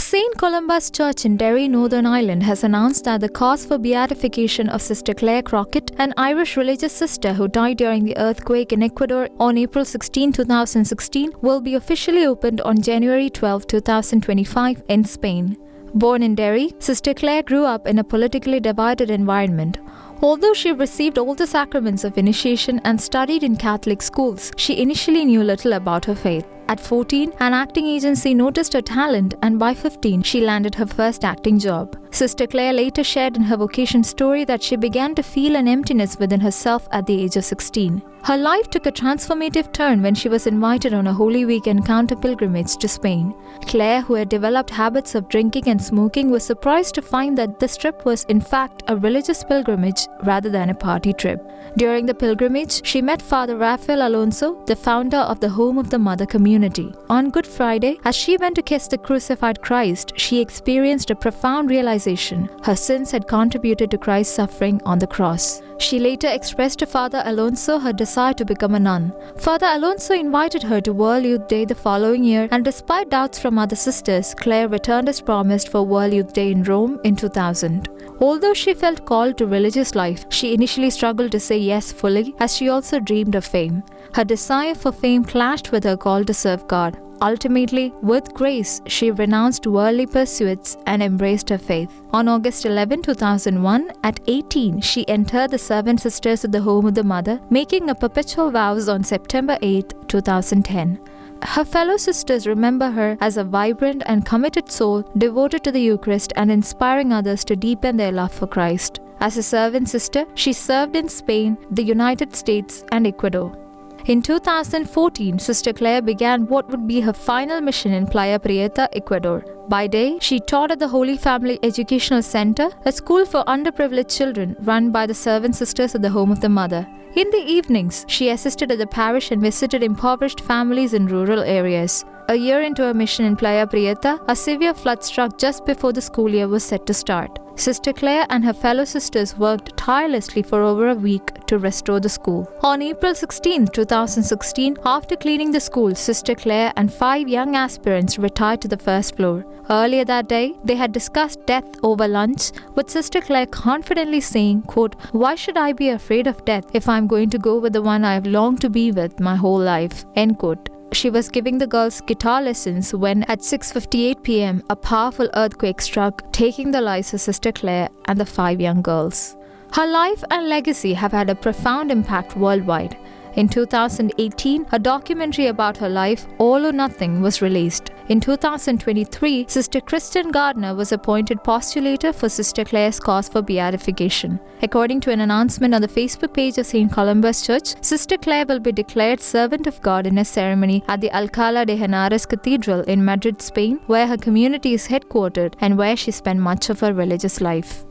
St. Columba's Church in Derry, Northern Ireland has announced that the cause for beatification of Sister Clare Crockett, an Irish religious sister who died during the earthquake in Ecuador on April 16, 2016, will be officially opened on January 12, 2025 in Spain. Born in Derry, Sister Clare grew up in a politically divided environment. Although she received all the sacraments of initiation and studied in Catholic schools, she initially knew little about her faith. At 14, an acting agency noticed her talent, and by 15, she landed her first acting job. Sister Clare later shared in her vocation story that she began to feel an emptiness within herself at the age of 16. Her life took a transformative turn when she was invited on a Holy Week encounter pilgrimage to Spain. Clare, who had developed habits of drinking and smoking, was surprised to find that this trip was in fact a religious pilgrimage rather than a party trip. During the pilgrimage, she met Father Rafael Alonso, the founder of the Home of the Mother community. On Good Friday, as she went to kiss the crucified Christ, she experienced a profound realization. Her sins had contributed to Christ's suffering on the cross. She later expressed to Father Alonso her desire to become a nun. Father Alonso invited her to World Youth Day the following year, and despite doubts from other sisters, Clare returned as promised for World Youth Day in Rome in 2000. Although she felt called to religious life, she initially struggled to say yes fully, as she also dreamed of fame. Her desire for fame clashed with her call to serve God. Ultimately, with grace, she renounced worldly pursuits and embraced her faith. On August 11, 2001, at 18, she entered the Servant Sisters of the Home of the Mother, making a perpetual vows on September 8, 2010. Her fellow sisters remember her as a vibrant and committed soul devoted to the Eucharist and inspiring others to deepen their love for Christ. As a servant sister, she served in Spain, the United States, and Ecuador. In 2014, Sister Clare began what would be her final mission in Playa Prieta, Ecuador. By day, she taught at the Holy Family Educational Center, a school for underprivileged children run by the Servant Sisters of the Home of the Mother. In the evenings, she assisted at the parish and visited impoverished families in rural areas. A year into her mission in Playa Prieta, a severe flood struck just before the school year was set to start. Sister Clare and her fellow sisters worked tirelessly for over a week to restore the school. On April 16, 2016, after cleaning the school, Sister Clare and 5 young aspirants retired to the first floor. Earlier that day, they had discussed death over lunch, with Sister Clare confidently saying, quote, "Why should I be afraid of death if I'm going to go with the one I have longed to be with my whole life?" End quote. She was giving the girls guitar lessons when, at 6:58 p.m., a powerful earthquake struck, taking the lives of Sister Clare and the 5 young girls. Her life and legacy have had a profound impact worldwide. In 2018, a documentary about her life, All or Nothing, was released. In 2023, Sister Kristen Gardner was appointed postulator for Sister Clare's cause for beatification. According to an announcement on the Facebook page of St. Columba's Church, Sister Clare will be declared Servant of God in a ceremony at the Alcalá de Henares Cathedral in Madrid, Spain, where her community is headquartered and where she spent much of her religious life.